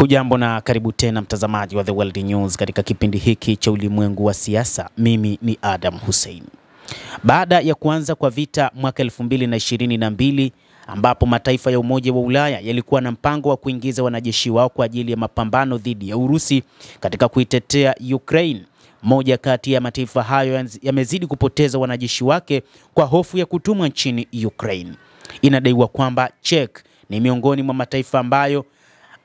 Hujambo na karibu tena mtazamaji wa The World News katika kipindi hiki cha ulimwengu wa siasa. Mimi ni Adam Hussein. Baada ya kuanza kwa vita mwaka 2022 ambapo mataifa ya Umoja wa Ulaya yalikuwa na mpango wa kuingiza wanajeshi wao kwa ajili ya mapambano dhidi ya Urusi katika kuitetea Ukraine, moja kati ya mataifa hayo yamezidi kupoteza wanajeshi wake kwa hofu ya kutumwa nchini Ukraine. Inadaiwa kwamba Czech ni miongoni mwa mataifa ambayo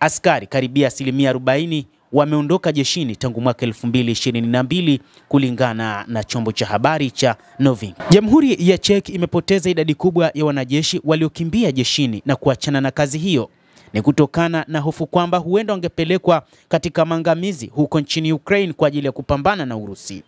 askari karibia 40% wameondoka jeshini tangu mwaka 2022 kulingana na chombo cha habari cha Novin. Jamhuri ya Czech imepoteza idadi kubwa ya wanajeshi waliokimbia jeshini na kuachana na kazi hiyo. Ni kutokana na hofu kwamba huenda wangepelekwa katika maangamizi huko nchini Ukraine kwa ajili ya kupambana na Urusi.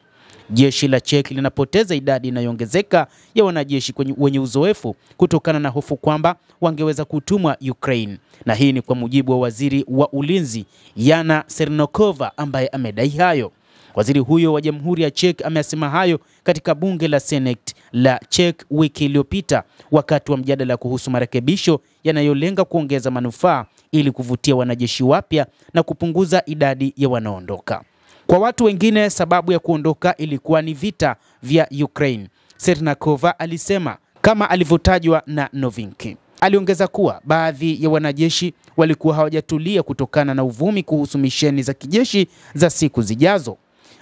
Jeshi la Czech linapoteza idadi inayoongezeka ya wanajeshi wenye uzoefu kutokana na hofu kwamba wangeweza kutumwa Ukraine. Na hii ni kwa mujibu wa waziri wa ulinzi Jana Černochová ambaye amedai hayo. Waziri huyo wa Jamhuri ya Czech amesema hayo katika bunge la Senate la Czech wiki iliyopita wakati wa mjadala kuhusu marekebisho yanayolenga kuongeza manufaa ili kuvutia wanajeshi wapya na kupunguza idadi ya wanaoondoka. Kwa watu wengine sababu ya kuondoka ilikuwa ni vita vya Ukraine, Černochová alisema, kama alivyotajwa na Novinky. Aliongeza kuwa baadhi ya wanajeshi walikuwa hawajatulia kutokana na uvumi kuhusu misheni za kijeshi za siku zijazo.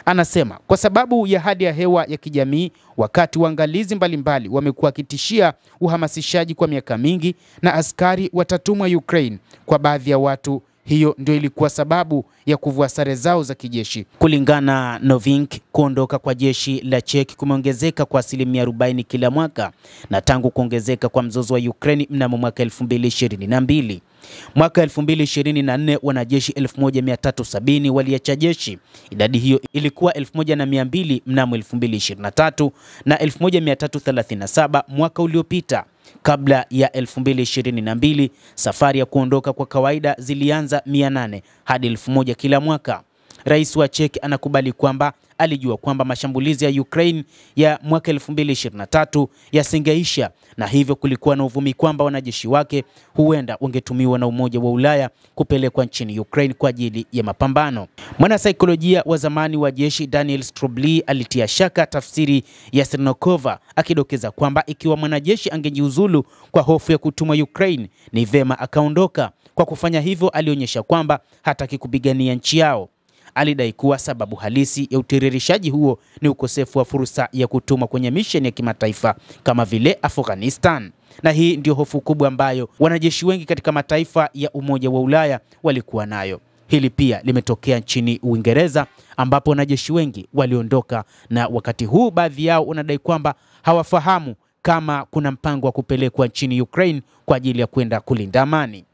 Anasema kwa sababu ya hali ya hewa ya kijamii, wakati waangalizi mbalimbali wamekuwa kitishia uhamasishaji kwa miaka mingi na askari watatumwa Ukraine, kwa baadhi ya watu hiyo ndio ilikuwa sababu ya kuvua sare zao za kijeshi. Kulingana Novink, kuondoka kwa jeshi la Czech kumeongezeka kwa 40% kila mwaka na tangu kuongezeka kwa mzozo wa Ukraine mnamo mwaka 2022. Mwaka 2024 wanajeshi 1370 waliacha jeshi. Idadi hiyo ilikuwa 1200 mnamo 2023 na 1337 mwaka uliopita. Kabla ya 2022, safari ya kuondoka kwa kawaida zilianza 800 hadi 1000 kila mwaka. Rais wa Czech anakubali kwamba alijua kwamba mashambulizi ya Ukraine ya mwaka 2023 yasingeisha, na hivyo kulikuwa na uvumi kwamba wanajeshi wake huenda wangetumiwa na Umoja wa Ulaya kupelekwa nchini Ukraine kwa ajili ya mapambano. Mwanasaikolojia wa zamani wa jeshi Daniel Strobli alitia shaka tafsiri ya Černochová, akidokeza kwamba ikiwa mwanajeshi angejiuzulu kwa hofu ya kutumwa Ukraine, ni vema akaondoka. Kwa kufanya hivyo, alionyesha kwamba hataki kupigania nchi yao. Alidai kuwa sababu halisi ya utiririshaji huo ni ukosefu wa fursa ya kutumwa kwenye misheni ya kimataifa kama vile Afghanistan. Na hii ndio hofu kubwa ambayo wanajeshi wengi katika mataifa ya Umoja wa Ulaya walikuwa nayo. Hili pia limetokea nchini Uingereza ambapo wanajeshi wengi waliondoka, na wakati huu baadhi yao wanadai kwamba hawafahamu kama kuna mpango wa kupelekwa nchini Ukraine kwa ajili ya kwenda kulinda amani.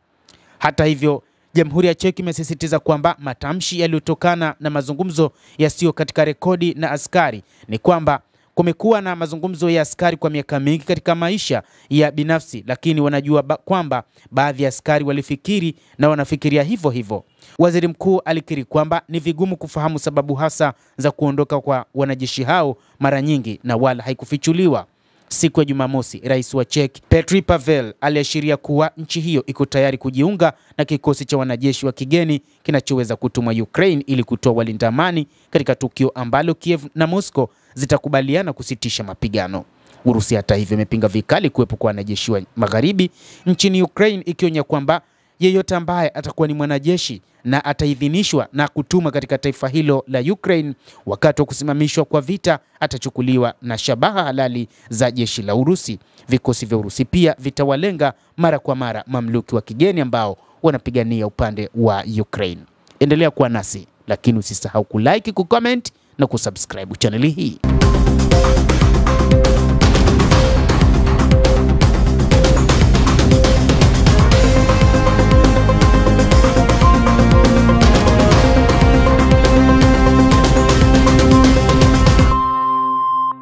Hata hivyo, Jamhuri ya Czech imesisitiza kwamba matamshi yaliyotokana na mazungumzo yasiyo katika rekodi na askari ni kwamba kumekuwa na mazungumzo ya askari kwa miaka mingi katika maisha ya binafsi, lakini wanajua kwamba baadhi ya askari walifikiri na wanafikiria hivyo hivyo. Waziri mkuu alikiri kwamba ni vigumu kufahamu sababu hasa za kuondoka kwa wanajeshi hao mara nyingi na wala haikufichuliwa. Siku ya Jumamosi, rais wa Czech Petr Pavel aliashiria kuwa nchi hiyo iko tayari kujiunga na kikosi cha wanajeshi wa kigeni kinachoweza kutumwa Ukraine ili kutoa walinda amani katika tukio ambalo Kiev na Moscow zitakubaliana kusitisha mapigano. Urusi hata hivyo imepinga vikali kuwepo kwa wanajeshi wa magharibi nchini Ukraine, ikionya kwamba yeyote ambaye atakuwa ni mwanajeshi na ataidhinishwa na kutuma katika taifa hilo la Ukraine wakati wa kusimamishwa kwa vita atachukuliwa na shabaha halali za jeshi la Urusi. Vikosi vya Urusi pia vitawalenga mara kwa mara mamluki wa kigeni ambao wanapigania upande wa Ukraine. Endelea kuwa nasi, lakini usisahau kulike, kucomment na kusubscribe channel hii.